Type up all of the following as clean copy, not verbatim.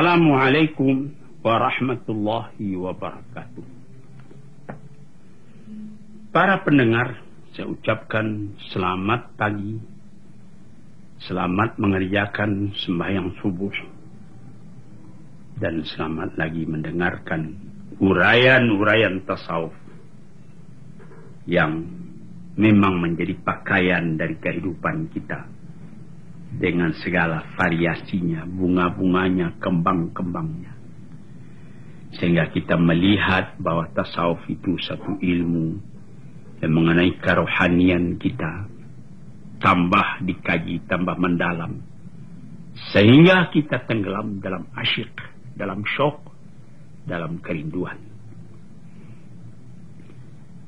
Assalamualaikum warahmatullahi wabarakatuh. Para pendengar, saya ucapkan selamat pagi, selamat mengerjakan sembahyang subuh, dan selamat lagi mendengarkan uraian-uraian tasawuf yang memang menjadi pakaian dari kehidupan kita, dengan segala variasinya, bunga-bunganya, kembang-kembangnya. Sehingga kita melihat bahwa tasawuf itu satu ilmu yang mengenai kerohanian kita, tambah dikaji, tambah mendalam, sehingga kita tenggelam dalam asyik, dalam syok, dalam kerinduan.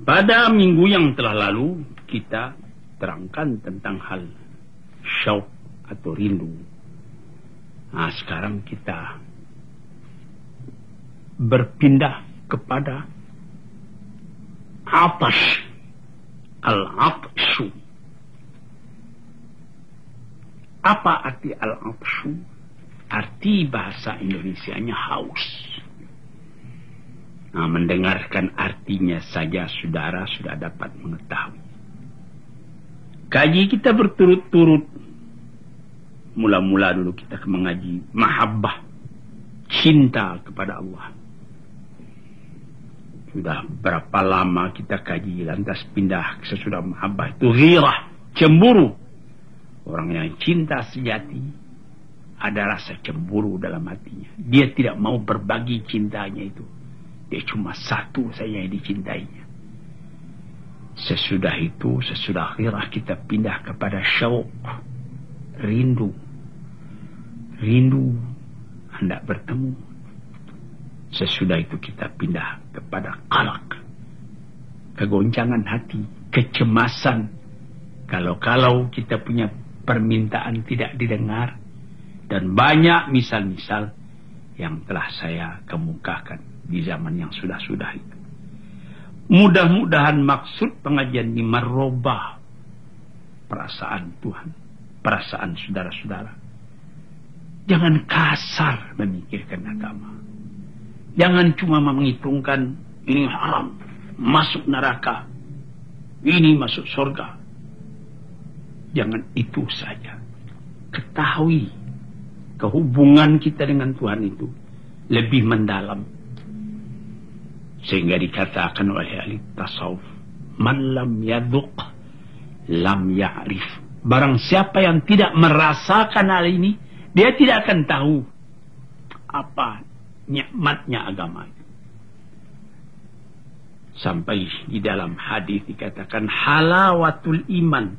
Pada minggu yang telah lalu, kita terangkan tentang hal syok atau rindu. Nah, sekarang kita berpindah kepada atash, al-atshu. Apa arti al-atshu? Arti bahasa Indonesianya haus. Nah, mendengarkan artinya saja saudara sudah dapat mengetahui. Kaji kita berturut-turut. Mula-mula dulu kita mengaji mahabbah, cinta kepada Allah. Sudah berapa lama kita kaji, lantas pindah sesudah mahabbah itu ghirah, cemburu. Orang yang cinta sejati ada rasa cemburu dalam hatinya. Dia tidak mau berbagi cintanya itu. Dia cuma satu saja yang dicintainya. Sesudah itu, sesudah ghirah, kita pindah kepada syauq, rindu. Rindu hendak bertemu. Sesudah itu kita pindah kepada qalaq, kegoncangan hati, kecemasan. Kalau kita punya permintaan tidak didengar. Dan banyak misal-misal yang telah saya kemukakan di zaman yang sudah-sudah itu. Mudah-mudahan maksud pengajian ini merubah perasaan Tuhan, perasaan saudara-saudara. Jangan kasar memikirkan agama. Jangan cuma menghitungkan ini haram, masuk neraka, ini masuk surga. Jangan itu saja. Ketahui kehubungan kita dengan Tuhan itu lebih mendalam. Sehingga dikatakan oleh ahli tasawuf, man lam yadhuq lam ya'rif. Barang siapa yang tidak merasakan hal ini, dia tidak akan tahu apa nikmatnya agama itu. Sampai di dalam hadis dikatakan halawatul iman.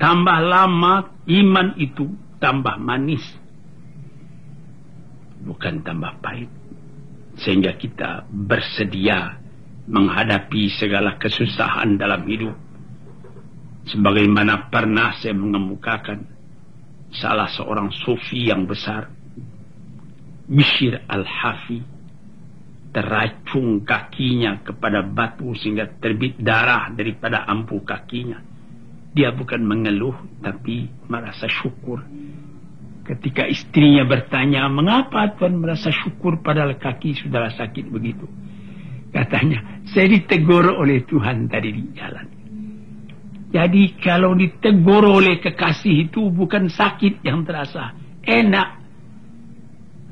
Tambah lama iman itu tambah manis, bukan tambah pahit. Sehingga kita bersedia menghadapi segala kesusahan dalam hidup. Sebagaimana pernah saya mengemukakan salah seorang sufi yang besar, Bishr al-Hafi, teracung kakinya kepada batu sehingga terbit darah daripada ampuh kakinya. Dia bukan mengeluh, tapi merasa syukur. Ketika istrinya bertanya, mengapa Tuhan merasa syukur padahal kaki sudah sakit begitu? Katanya, saya ditegur oleh Tuhan tadi di jalan. Jadi kalau ditegur oleh kekasih itu bukan sakit yang terasa, enak.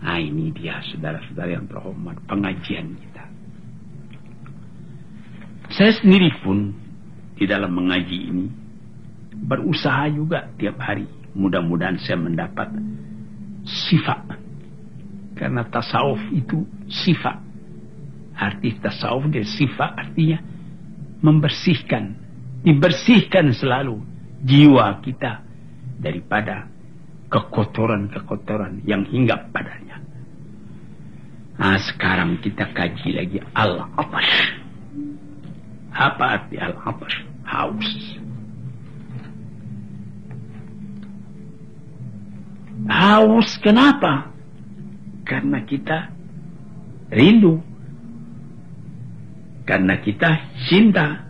Nah, ini dia saudara-saudara yang terhormat, pengajian kita. Saya sendiri pun di dalam mengaji ini berusaha juga tiap hari. Mudah-mudahan saya mendapat sifat. Karena tasawuf itu sifat. Arti tasawuf dia sifat, artinya membersihkan. Dibersihkan selalu jiwa kita daripada kekotoran-kekotoran yang hinggap padanya. Nah, sekarang kita kaji lagi al-atash. Apa arti al-atash? Haus. Haus kenapa? Karena kita rindu. Karena kita cinta.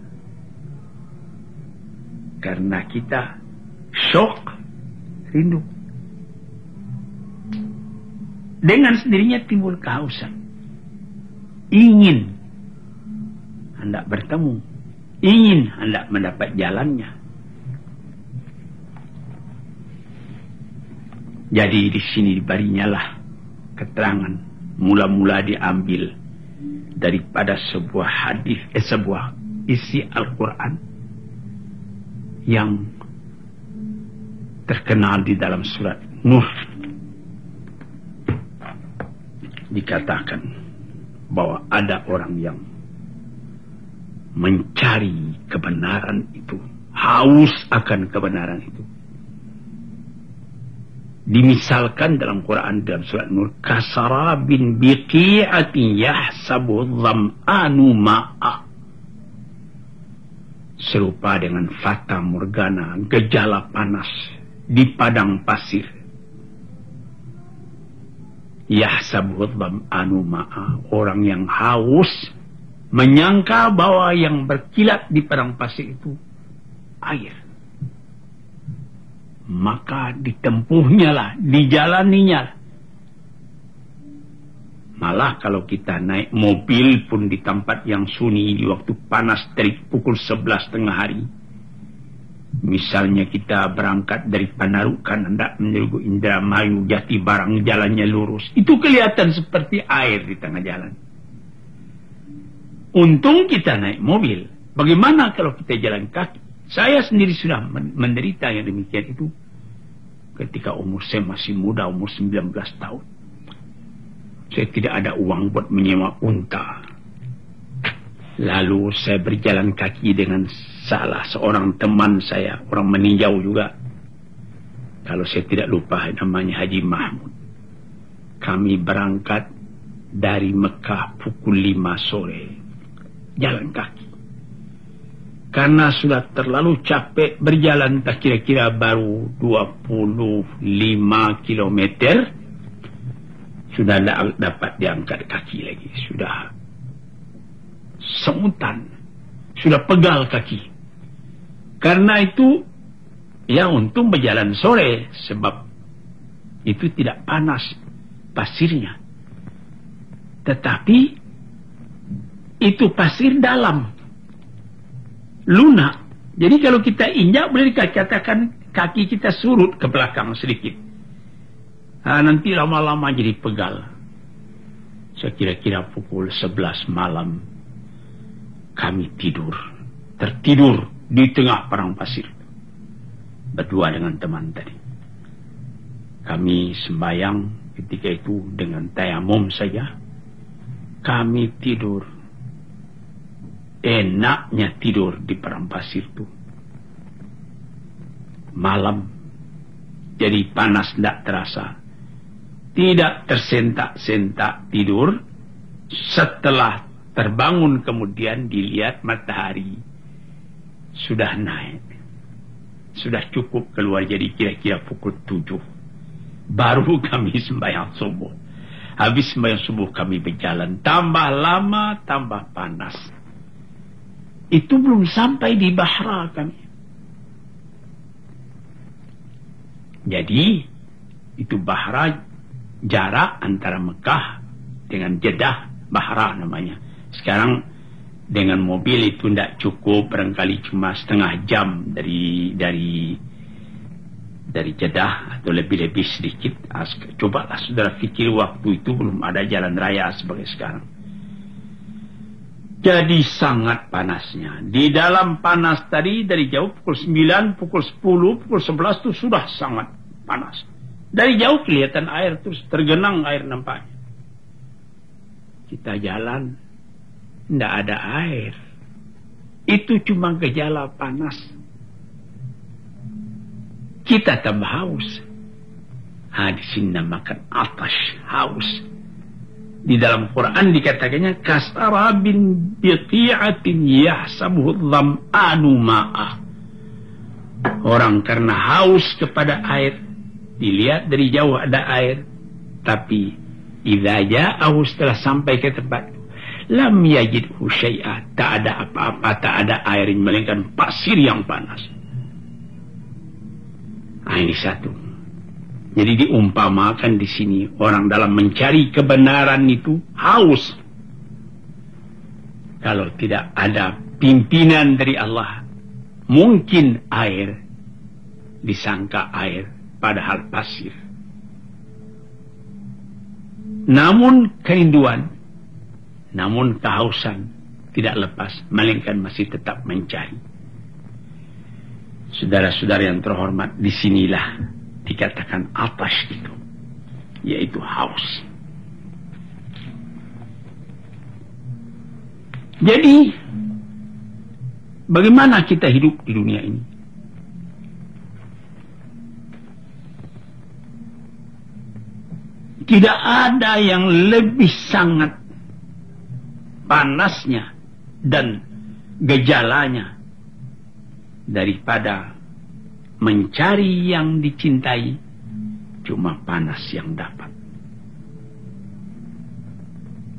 Karena kita syok, rindu. dengan sendirinya timbul kehausan. Ingin hendak bertemu, ingin hendak mendapat jalannya. Jadi di sini diberinyalah keterangan mula-mula diambil daripada sebuah hadis, sebuah isi Al-Quran yang terkenal di dalam surat Nuh. Dikatakan bahwa ada orang yang mencari kebenaran itu, haus akan kebenaran itu. Dimisalkan dalam Quran dalam surat Nur, kasarabin biqi'atin yahsabu dham'anu ma'a, serupa dengan fata morgana, gejala panas di padang pasir. Yahsabu dham'anu ma'a, orang yang haus menyangka bahwa yang berkilat di padang pasir itu air. Maka ditempuhnya lah, dijalaninya. Malah kalau kita naik mobil pun di tempat yang sunyi di waktu panas dari pukul 11 tengah hari. Misalnya kita berangkat dari Panarukan hendak menuju Indramayu, Jati Barang, jalannya lurus. Itu kelihatan seperti air di tengah jalan. Untung kita naik mobil. Bagaimana kalau kita jalan kaki? Saya sendiri sudah menderita yang demikian itu ketika umur saya masih muda, umur 19 tahun. Saya tidak ada uang buat menyewa unta. Lalu saya berjalan kaki dengan salah seorang teman saya, orang meninjau juga. Kalau saya tidak lupa namanya Haji Mahmud. Kami berangkat dari Mekah pukul 5 sore. Jalan kaki. Karena sudah terlalu capek berjalan, tak kira-kira baru 25 kilometer, sudah tidak dapat diangkat kaki lagi. Sudah semutan, sudah pegal kaki. Karena itu, ya untung berjalan sore, sebab itu tidak panas pasirnya. Tetapi, itu pasir dalam. Lunak. Jadi kalau kita injak boleh dikatakan kaki kita surut ke belakang sedikit. Nanti lama-lama jadi pegal. Saya kira-kira pukul 11 malam kami tidur. Tertidur di tengah padang pasir. Berdua dengan teman tadi. Kami sembahyang ketika itu dengan tayamum saja. Kami tidur. Enaknya tidur di padang pasir itu. Malam. Jadi panas tidak terasa. Tidak tersentak-sentak tidur. Setelah terbangun kemudian dilihat matahari. Sudah naik. Sudah cukup keluar, jadi kira-kira pukul 7. Baru kami sembahyang subuh. Habis sembahyang subuh kami berjalan. Tambah lama, tambah panas. Itu belum sampai di Bahra kami. Jadi, itu Bahra jarak antara Mekah dengan Jeddah, Bahra namanya. Sekarang dengan mobil itu tidak cukup, barangkali cuma setengah jam dari Jeddah atau lebih-lebih sedikit. Cobalah saudara fikir waktu itu belum ada jalan raya sebagai sekarang. Jadi sangat panasnya. Di dalam panas tadi dari jauh pukul 9, pukul 10, pukul 11 itu sudah sangat panas. Dari jauh kelihatan air terus tergenang air nampaknya. Kita jalan, tidak ada air. Itu cuma gejala panas. Kita tambah haus. Di sini namakan atash, haus. Di dalam Quran dikatakannya kasarabin biqi'atin yahsabuhu dham'anu ma'ah. Orang karena haus kepada air, dilihat dari jauh ada air, tapi idza ja'ahu, setelah sampai ke tempat lam yajidhu syai'a, tak ada apa-apa, tak ada air, melainkan pasir yang panas. Ini satu. Jadi diumpamakan di sini orang dalam mencari kebenaran itu haus. Kalau tidak ada pimpinan dari Allah, mungkin air disangka air, padahal pasir. Namun kerinduan, namun kehausan tidak lepas, melainkan masih tetap mencari. Saudara-saudara yang terhormat, disinilah dikatakan atash itu, yaitu haus. Jadi, bagaimana kita hidup di dunia ini? Tidak ada yang lebih sangat panasnya dan gejalanya daripada mencari yang dicintai, cuma panas yang dapat.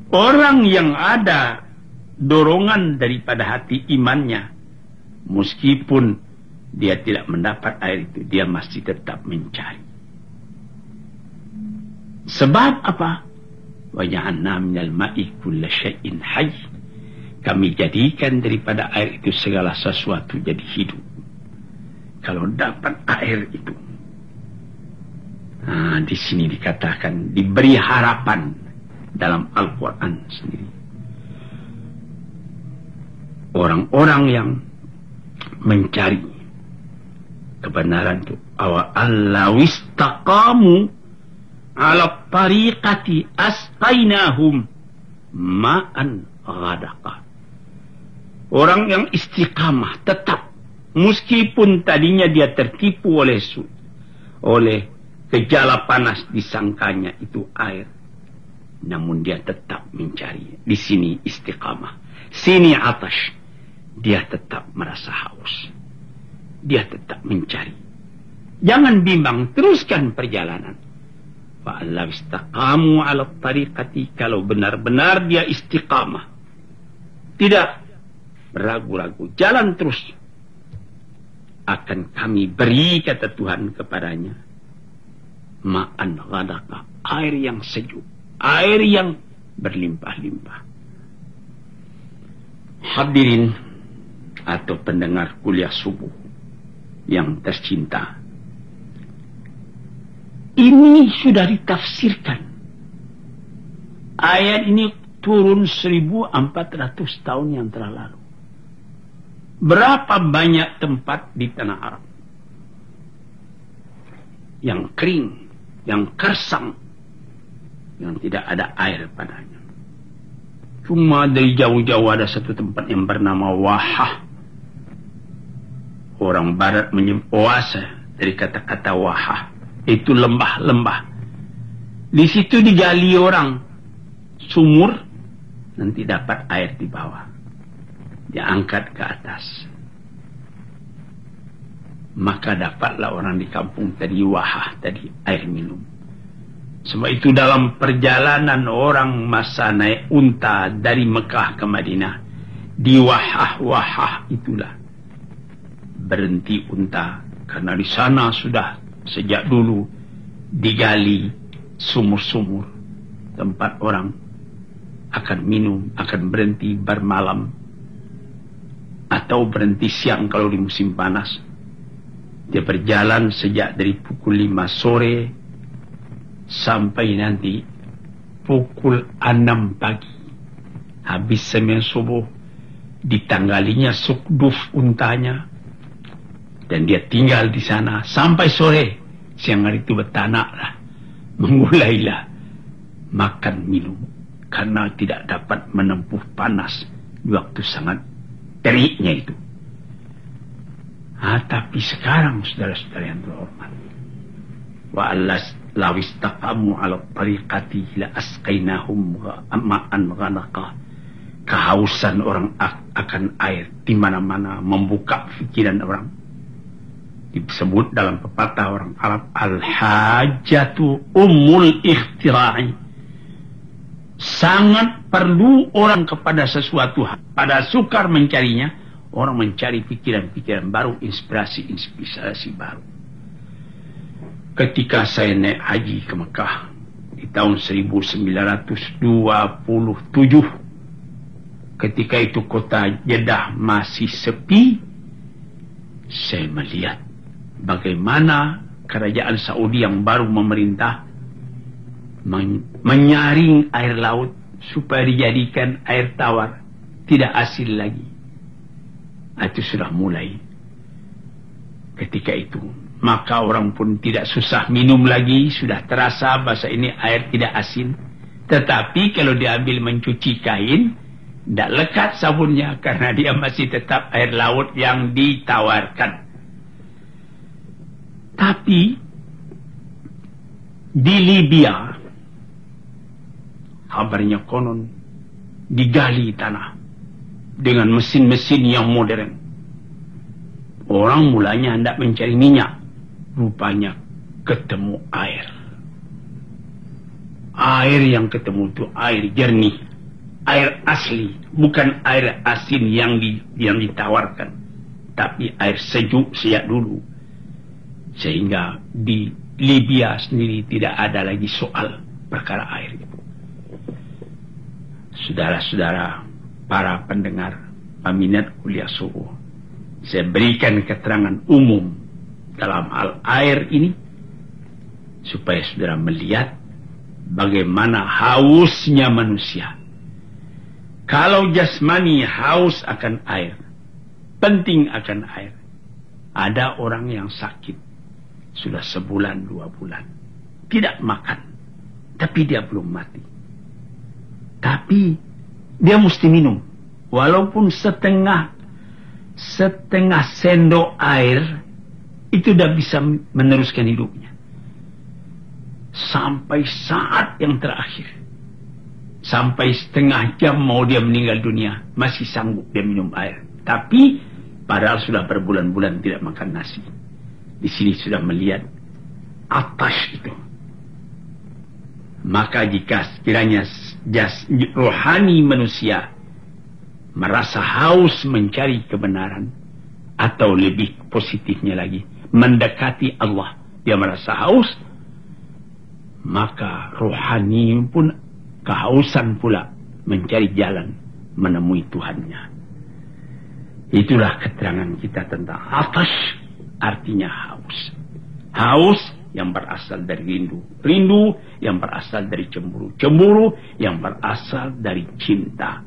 Orang yang ada dorongan daripada hati imannya, meskipun dia tidak mendapat air itu, dia masih tetap mencari. Sebab apa? Wa ja'alna minal ma'i kulla syai'in hayy. Kami jadikan daripada air itu segala sesuatu jadi hidup. Kalau dapat air itu, di sini dikatakan diberi harapan dalam Al-Quran sendiri. Orang-orang yang mencari kebenaran itu, awa'allawistaqamu ala tariqati asqainahum ma'an ghadaqa. Orang yang istiqamah tetap, meskipun tadinya dia tertipu oleh gejala panas, disangkanya itu air, namun dia tetap mencari. Di sini istiqamah, sini atash, dia tetap merasa haus, dia tetap mencari. Jangan bimbang, teruskan perjalanan. Fa'allahu istaqamu ala tariqati, kalau benar-benar dia istiqamah, tidak ragu-ragu, jalan terus, akan kami beri, kata Tuhan kepadanya, ma'an ghadaqa, air yang sejuk, air yang berlimpah-limpah. Hadirin atau pendengar kuliah subuh yang tercinta, ini sudah ditafsirkan. Ayat ini turun 1400 tahun yang telah lalu. Berapa banyak tempat di tanah Arab yang kering, yang kersang, yang tidak ada air padanya. Cuma dari jauh-jauh ada satu tempat yang bernama Wahah. Orang barat menyebut oase dari kata-kata Wahah. Itu lembah-lembah. Di situ digali orang sumur, nanti dapat air di bawah, diangkat ke atas, maka dapatlah orang di kampung tadi Wahah, tadi air minum. Sebab itu dalam perjalanan orang masa naik unta dari Mekah ke Madinah, di Wahah itulah berhenti unta, karena di sana sudah sejak dulu digali sumur-sumur tempat orang akan minum, akan berhenti bermalam atau berhenti siang kalau di musim panas. Dia berjalan sejak dari pukul 5 sore sampai nanti pukul 6 pagi. Habis sembahyang subuh, ditanggalinya sukduf untanya, dan dia tinggal di sana sampai sore. Siang hari itu bertanaklah, memulailah makan minum, karena tidak dapat menempuh panas di waktu sangat teriknya itu. Tapi sekarang saudara-saudara yang terhormat, wa lawistaqamu ala tariqati la asqainahum ma'an ghanaqa. Kehausan orang akan air di mana-mana membuka pikiran orang. Disebut dalam pepatah orang Arab, al-hajatu ummul ikhtira'i. Sangat perlu orang kepada sesuatu, pada sukar mencarinya, orang mencari pikiran-pikiran baru, inspirasi baru. ketika saya naik haji ke Mekah di tahun 1927, ketika itu kota Jeddah masih sepi, saya melihat bagaimana kerajaan Saudi yang baru memerintah menyaring air laut supaya dijadikan air tawar, tidak asin lagi. Itu sudah mulai ketika itu. Maka orang pun tidak susah minum lagi, sudah terasa bahasa ini air tidak asin. Tetapi kalau diambil mencuci kain, tidak lekat sabunnya karena dia masih tetap air laut yang ditawarkan. Tapi di Libya, kabarnya konon digali tanah dengan mesin-mesin yang modern. Orang mulanya hendak mencari minyak. Rupanya ketemu air. Air yang ketemu itu air jernih, air asli, bukan air asin yang ditawarkan, tapi air sejuk sejak dulu. Sehingga di Libya sendiri tidak ada lagi soal perkara air itu. Saudara-saudara, para pendengar peminat kuliah subuh, saya berikan keterangan umum dalam hal air ini supaya saudara melihat bagaimana hausnya manusia. Kalau jasmani haus akan air, penting akan air. Ada orang yang sakit sudah sebulan 2 bulan tidak makan, tapi dia belum mati. Tapi dia mesti minum walaupun setengah sendok air, itu sudah bisa meneruskan hidupnya sampai saat yang terakhir. Sampai setengah jam mau dia meninggal dunia, masih sanggup dia minum air. Tapi padahal sudah berbulan-bulan tidak makan nasi. Di sini sudah melihat atas itu. Maka jika sekiranya rohani manusia merasa haus mencari kebenaran, atau lebih positifnya lagi mendekati Allah, dia merasa haus, maka rohani pun kehausan pula mencari jalan menemui Tuhannya. Itulah keterangan kita tentang atas, artinya haus. Haus yang berasal dari rindu, rindu yang berasal dari cemburu, cemburu yang berasal dari cinta.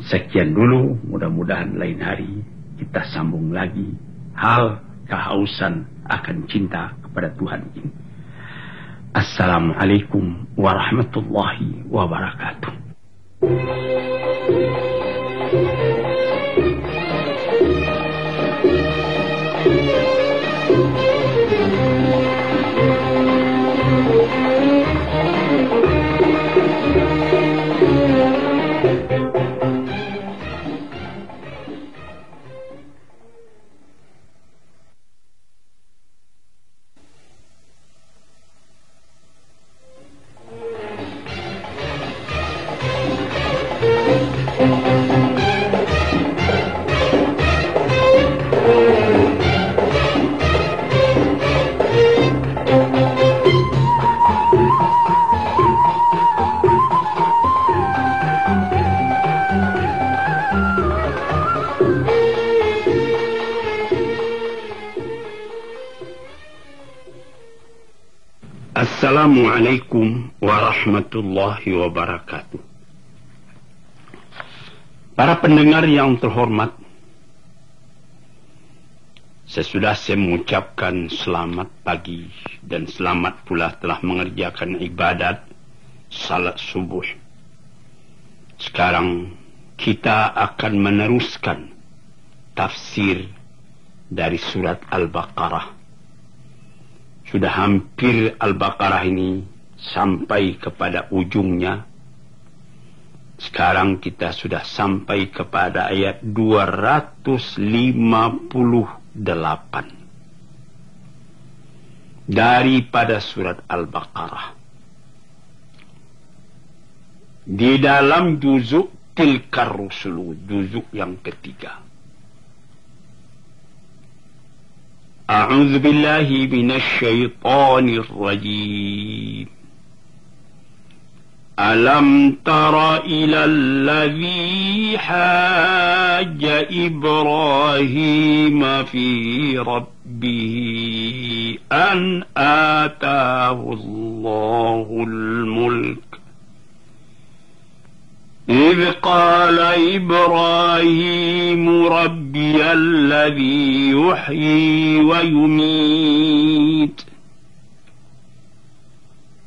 Sekian dulu, mudah-mudahan lain hari kita sambung lagi hal kehausan akan cinta kepada Tuhan ini. Assalamualaikum warahmatullahi wabarakatuh. Assalamualaikum warahmatullahi wabarakatuh. Para pendengar yang terhormat, sesudah saya mengucapkan selamat pagi dan selamat pula telah mengerjakan ibadat salat subuh. Sekarang kita akan meneruskan tafsir dari surat Al-Baqarah. Sudah hampir Al-Baqarah ini sampai kepada ujungnya. Sekarang kita sudah sampai kepada ayat 258 daripada surat Al-Baqarah. Di dalam juzuk Tilkar Rusulu, juzuk yang ketiga. أعوذ بالله من الشيطان الرجيم ألم تر إلى الذي حاج إبراهيم في ربه أن آتاه الله الملك إذ قال إبراهيم ربي الذي يحيي ويميت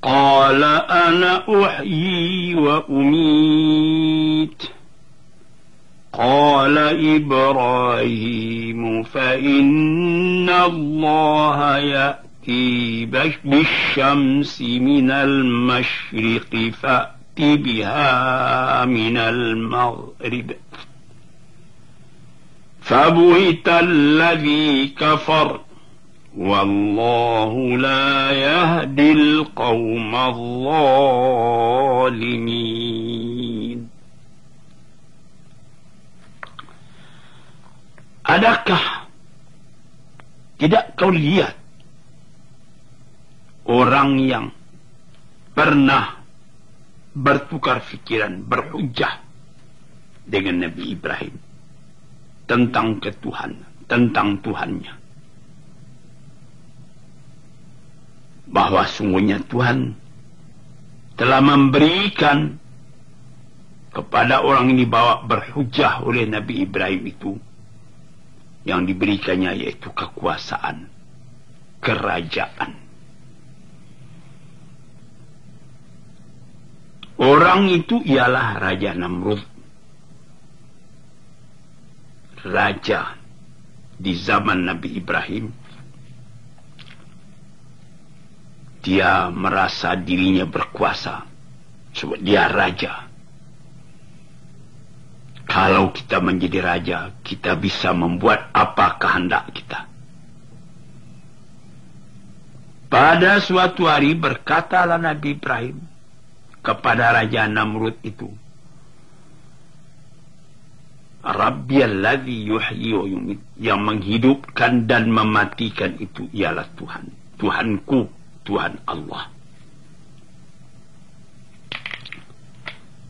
قال أنا أحيي وأميت قال إبراهيم فإن الله يأتي بالشمس من المشرق فأت بها من المغرب فبهت الذي كفر والله لا يهدي القوم الظالمين. Adakah tidak kau lihat orang yang pernah bertukar fikiran, berhujjah dengan Nabi Ibrahim tentang ketuhanan, tentang Tuhannya, bahwa sungguhnya Tuhan telah memberikan kepada orang ini bahwa berhujjah oleh Nabi Ibrahim itu yang diberikannya yaitu kekuasaan, kerajaan. Orang itu ialah Raja Namrud, raja di zaman Nabi Ibrahim. Dia merasa dirinya berkuasa sebab dia raja. Kalau kita menjadi raja, kita bisa membuat apa kehendak kita. Pada suatu hari berkatalah Nabi Ibrahim kepada Raja Namrud itu, Rabbiyalladzi yuhyi wa yumit, yang menghidupkan dan mematikan itu ialah Tuhan, Tuhanku, Tuhan Allah.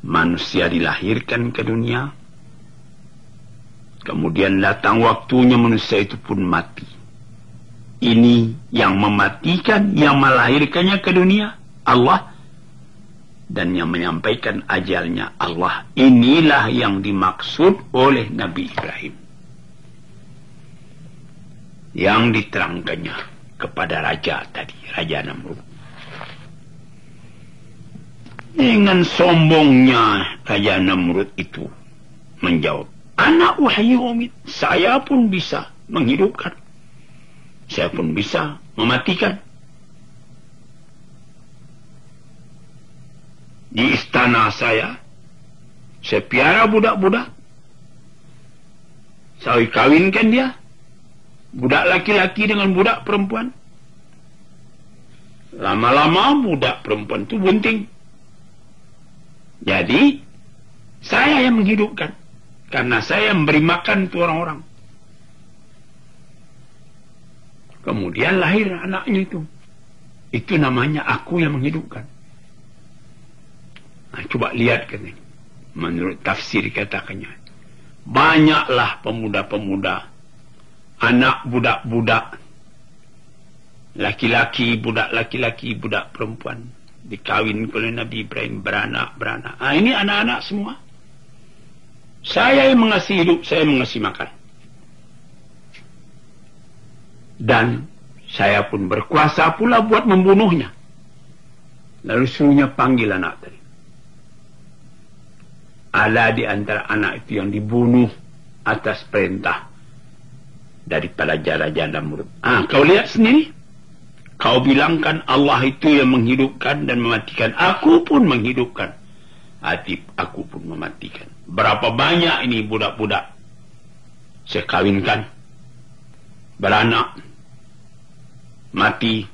Manusia dilahirkan ke dunia, kemudian datang waktunya manusia itu pun mati. Ini yang mematikan, yang melahirkannya ke dunia Allah, dan yang menyampaikan ajalnya Allah. Inilah yang dimaksud oleh Nabi Ibrahim, yang diterangkannya kepada raja tadi, Raja Namrud. Dengan sombongnya Raja Namrud itu menjawab, Ana uhyi wa umit, saya pun bisa menghidupkan, saya pun bisa mematikan. Di istana saya piara budak-budak, saya kawinkan dia, budak laki-laki dengan budak perempuan. Lama-lama budak perempuan itu bunting. Jadi saya yang menghidupkan, karena saya memberi makan itu orang-orang. Kemudian lahir anaknya itu. Itu namanya aku yang menghidupkan. Nah, coba lihat katanya. Menurut tafsir katakannya, banyaklah pemuda-pemuda, anak budak-budak, laki-laki, budak laki-laki, budak perempuan, dikawin oleh Nabi Ibrahim, beranak-beranak. Nah, ini anak-anak semua. Saya yang mengasih hidup, saya mengasih makan. Dan saya pun berkuasa pula buat membunuhnya. Lalu suruhnya panggil anak tadi. Ada di antara anak itu yang dibunuh atas perintah daripada Raja Namrud. Kau lihat sendiri. Kau bilangkan Allah itu yang menghidupkan dan mematikan. Aku pun menghidupkan. Aku pun mematikan. Berapa banyak ini budak-budak saya kawinkan, beranak, mati.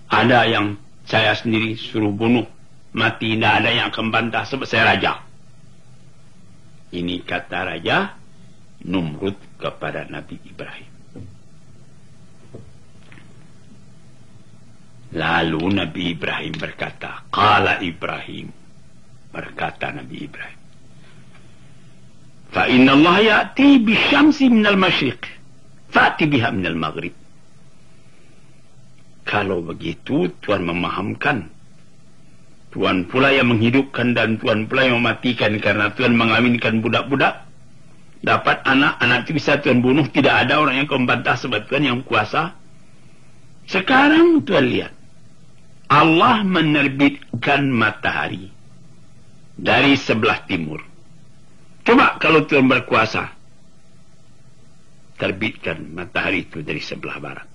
Ada yang saya sendiri suruh bunuh, mati. Tidak ada yang akan bantah sebab saya raja. Ini kata Raja Namrud kepada Nabi Ibrahim. Lalu Nabi Ibrahim berkata, qala Ibrahim, berkata Nabi Ibrahim, fa inna Allah ya'ti bisyamsi minal masyriq fa'ti biha minal maghrib. Kalau begitu Tuhan memahamkan, Tuhan pula yang menghidupkan dan Tuhan pula yang mematikan, karena Tuhan mengawinkan budak-budak, dapat anak itu bisa Tuhan bunuh, tidak ada orang yang membantah sebab Tuhan yang kuasa. Sekarang Tuhan lihat, Allah menerbitkan matahari dari sebelah timur. Coba kalau Tuhan berkuasa, terbitkan matahari itu dari sebelah barat.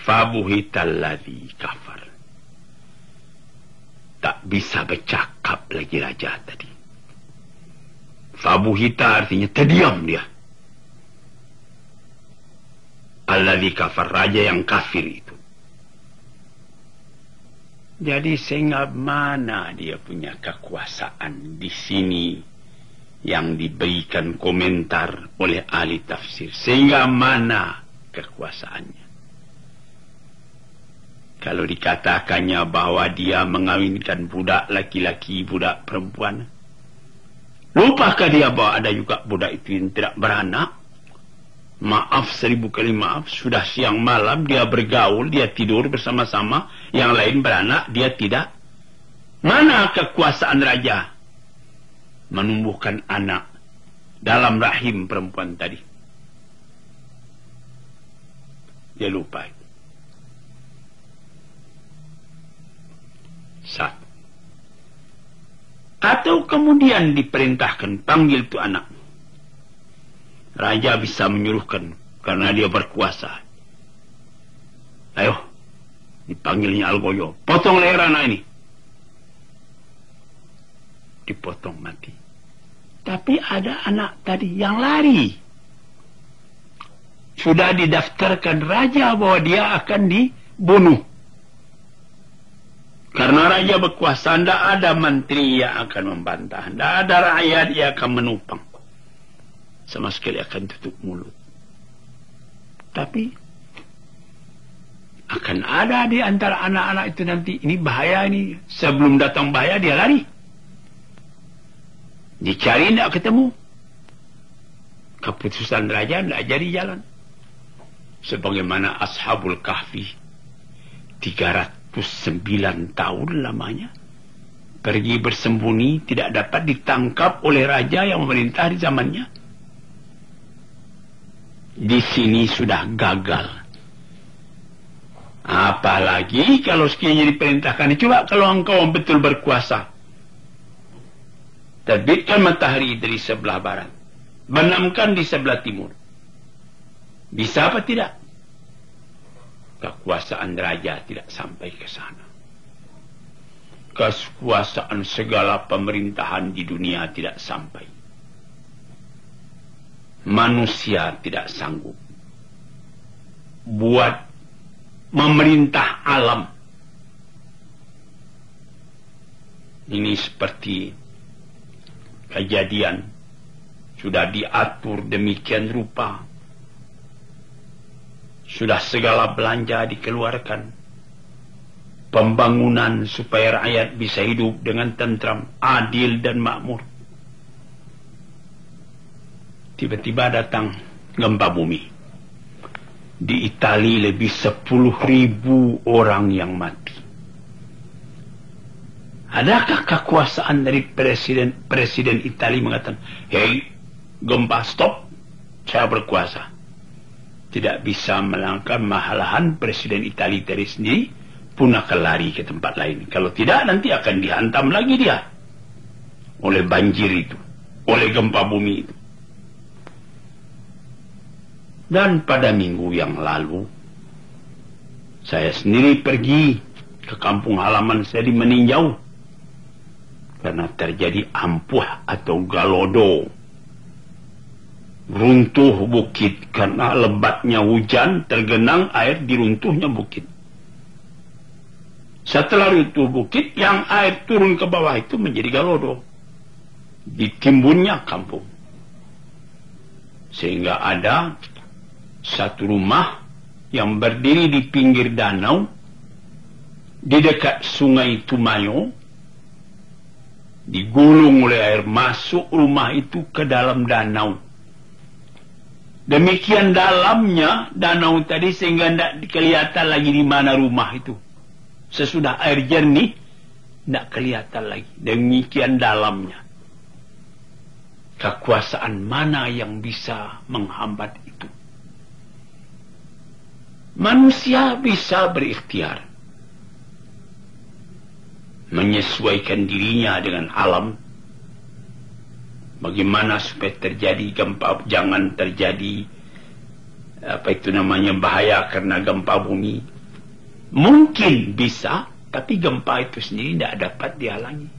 Fabuhitalladzi kafar. Tak bisa bercakap lagi raja tadi. Fabuhita artinya terdiam dia. Alladzi kafar, raja yang kafir itu. Jadi sehingga mana dia punya kekuasaan di sini yang diberikan komentar oleh ahli tafsir. Sehingga mana kekuasaannya? Kalau dikatakannya bahwa dia mengawinkan budak laki-laki, budak perempuan, lupakah dia bahwa ada juga budak itu yang tidak beranak? Maaf 1000 kali maaf, sudah siang malam dia bergaul, dia tidur bersama-sama, yang lain beranak, dia tidak. Mana kekuasaan raja menumbuhkan anak dalam rahim perempuan tadi? Dia lupa itu. Satu. Atau kemudian diperintahkan, panggil tu anak. Raja bisa menyuruhkan karena dia berkuasa. Ayo, dipanggilnya Algoyo, potong leher anak ini. Dipotong mati. Tapi ada anak tadi yang lari. Sudah didaftarkan raja bahwa dia akan dibunuh. Karena raja berkuasa, tidak ada menteri yang akan membantah, tidak ada rakyat yang akan menupang. Sama sekali akan tutup mulut. Tapi akan ada di antara anak-anak itu nanti, ini bahaya ini. Sebelum datang bahaya dia lari. Dicari tidak ketemu. Keputusan raja tidak jadi jalan. Sebagaimana Ashabul Kahfi, 309 tahun lamanya pergi bersembunyi, tidak dapat ditangkap oleh raja yang memerintah di zamannya. Di sini sudah gagal. Apalagi kalau sekiranya diperintahkan, coba kalau engkau betul berkuasa, terbitkan matahari dari sebelah barat, benamkan di sebelah timur. Bisa apa tidak? Kekuasaan raja tidak sampai ke sana. Kekuasaan segala pemerintahan di dunia tidak sampai. Manusia tidak sanggup buat memerintah alam. Ini seperti kejadian sudah diatur demikian rupa. Sudah segala belanja dikeluarkan. Pembangunan supaya rakyat bisa hidup dengan tentram, adil dan makmur. Tiba-tiba datang gempa bumi. Di Italia lebih 10.000 orang yang mati. Adakah kekuasaan dari presiden Italia mengatakan, hei, gempa stop, saya berkuasa. Tidak bisa melangkah, malahan presiden Italia dari sendiri pun akan lari ke tempat lain. Kalau tidak, nanti akan dihantam lagi dia oleh banjir itu, oleh gempa bumi itu. Dan pada minggu yang lalu, saya sendiri pergi ke kampung halaman saya di Meninjau. Karena terjadi ampuh atau galodo. Runtuh bukit karena lebatnya hujan, tergenang air di runtuhnya bukit. Setelah runtuh bukit, yang air turun ke bawah itu menjadi galodo. Ditimbunnya kampung. Sehingga ada satu rumah yang berdiri di pinggir danau, di dekat sungai Tumayo, digulung oleh air masuk rumah itu ke dalam danau. Demikian dalamnya danau tadi sehingga tidak kelihatan lagi di mana rumah itu. Sesudah air jernih, tidak kelihatan lagi. Demikian dalamnya. Kekuasaan mana yang bisa menghambat itu? Manusia bisa berikhtiar, menyesuaikan dirinya dengan alam. Bagaimana supaya terjadi gempa, jangan terjadi bahaya karena gempa bumi. Mungkin bisa, tapi gempa itu sendiri tidak dapat dihalangi.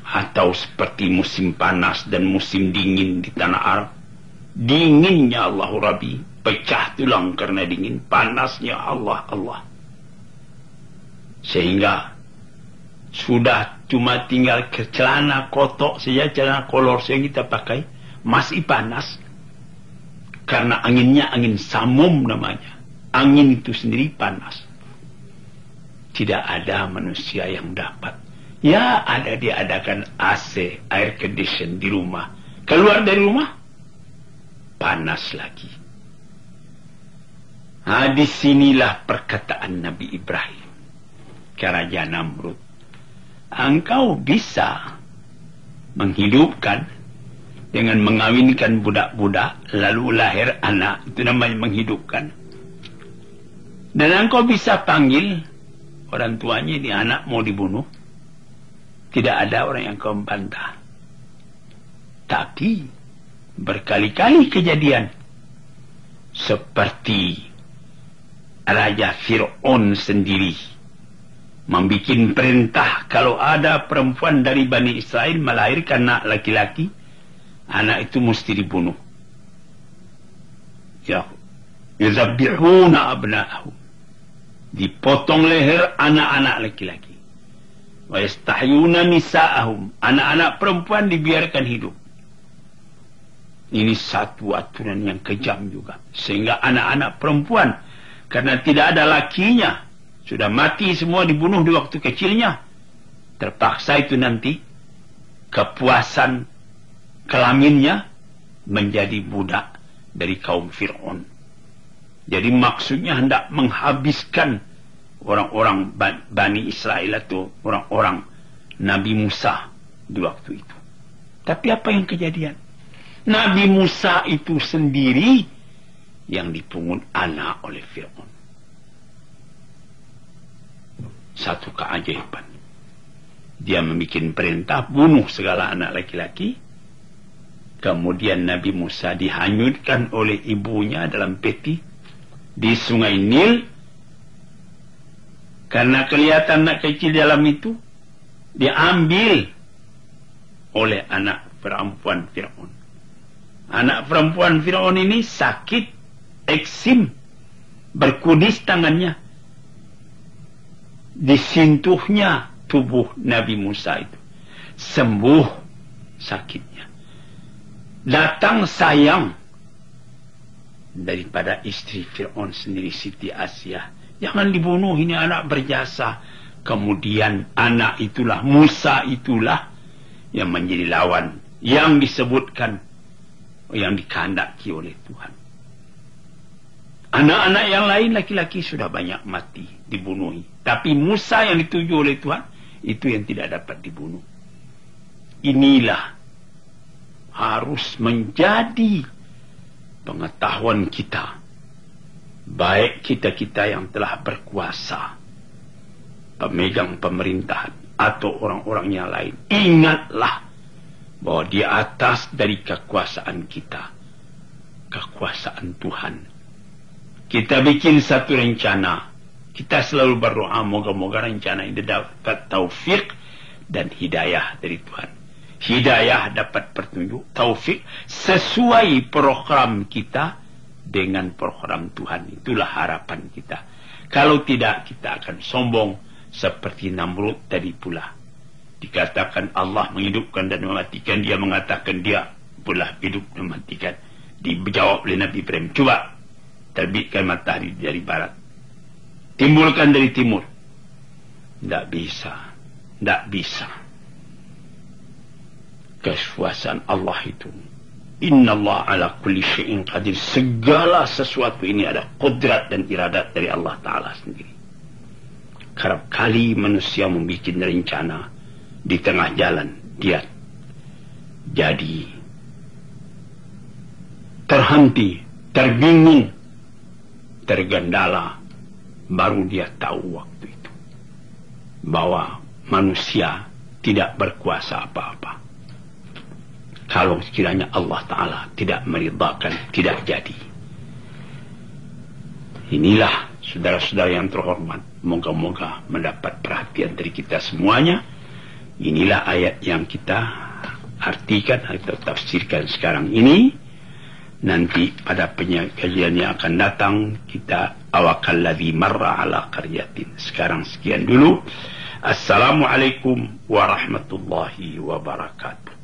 Atau seperti musim panas dan musim dingin di tanah Arab. Dinginnya Allah Rabbi, pecah tulang karena dingin. Panasnya Allah. Sehingga sudah cuma tinggal ke celana kotok saja, celana kolor yang kita pakai masih panas. Karena anginnya angin samum namanya. Angin itu sendiri panas. Tidak ada manusia yang dapat. Ya, ada diadakan AC, air condition di rumah. Keluar dari rumah, panas lagi. Nah, disinilah perkataan Nabi Ibrahim ke Raja Namrud. Engkau bisa menghidupkan dengan mengawinkan budak-budak, lalu lahir anak. Itu namanya menghidupkan. Dan engkau bisa panggil orang tuanya, ini anak mau dibunuh. Tidak ada orang yang kau membantah. Tapi berkali-kali kejadian seperti Raja Fir'aun sendiri membikin perintah kalau ada perempuan dari Bani Israel melahirkan anak laki-laki, anak itu mesti dibunuh. Ya, yuzabbihuna abna'ahum, dipotong leher anak-anak laki-laki. Wa yastahyuna nisa'ahum, anak-anak perempuan dibiarkan hidup. Ini satu aturan yang kejam juga. Sehingga anak-anak perempuan, karena tidak ada lakinya, sudah mati semua, dibunuh di waktu kecilnya, terpaksa itu nanti kepuasan kelaminnya menjadi budak dari kaum Fir'aun. Jadi maksudnya hendak menghabiskan orang-orang Bani Israel atau orang-orang Nabi Musa di waktu itu. Tapi apa yang kejadian? Nabi Musa itu sendiri yang dipungut anak oleh Fir'aun. Satu keajaiban. Dia membuat perintah bunuh segala anak laki-laki. Kemudian Nabi Musa dihanyutkan oleh ibunya dalam peti di sungai Nil. Karena kelihatan anak kecil dalam itu, diambil oleh anak perempuan Fir'aun. Anak perempuan Fir'aun ini sakit, eksim, berkudis tangannya. Disentuhnya tubuh Nabi Musa itu, sembuh sakitnya. Datang sayang daripada istri Fir'aun sendiri, Siti Asia. Jangan dibunuh, ini anak berjasa. Kemudian anak itulah, Musa itulah yang menjadi lawan, yang disebutkan, yang dikehendaki oleh Tuhan. Anak-anak yang lain laki-laki sudah banyak mati, dibunuh. Tapi Musa yang dituju oleh Tuhan, itu yang tidak dapat dibunuh. Inilah harus menjadi pengetahuan kita, baik kita-kita yang telah berkuasa, pemegang pemerintahan, atau orang-orang yang lain. Ingatlah bahwa di atas dari kekuasaan kita, kekuasaan Tuhan. Kita bikin satu rencana, kita selalu berdoa moga-moga rencana ini dapat taufik dan hidayah dari Tuhan. Hidayah dapat petunjuk, taufik sesuai program kita dengan program Tuhan. Itulah harapan kita. Kalau tidak, kita akan sombong seperti Namrud tadi pula. Dikatakan Allah menghidupkan dan mematikan, dia mengatakan dia pula hidup dan mematikan. Dijawab oleh Nabi Ibrahim, coba terbitkan matahari dari barat, timbulkan dari timur. Tidak bisa, tidak bisa. Kekuasaan Allah itu, Inna Allah ala kulli syai'in qadir. Segala sesuatu ini ada qudrat dan iradat dari Allah Ta'ala sendiri. Kerap kali manusia membuat rencana, di tengah jalan dia jadi terhenti, terbingung, tergendala. Baru dia tahu waktu itu bahwa manusia tidak berkuasa apa-apa. Kalau sekiranya Allah Ta'ala tidak meridhakan, tidak jadi. Inilah saudara-saudara yang terhormat, moga-moga mendapat perhatian dari kita semuanya. Inilah ayat yang kita artikan atau tafsirkan sekarang ini. Nanti pada kajian yang akan datang kita awakal ladzi marra ala qaryatin. Sekarang sekian dulu. Assalamualaikum warahmatullahi wabarakatuh.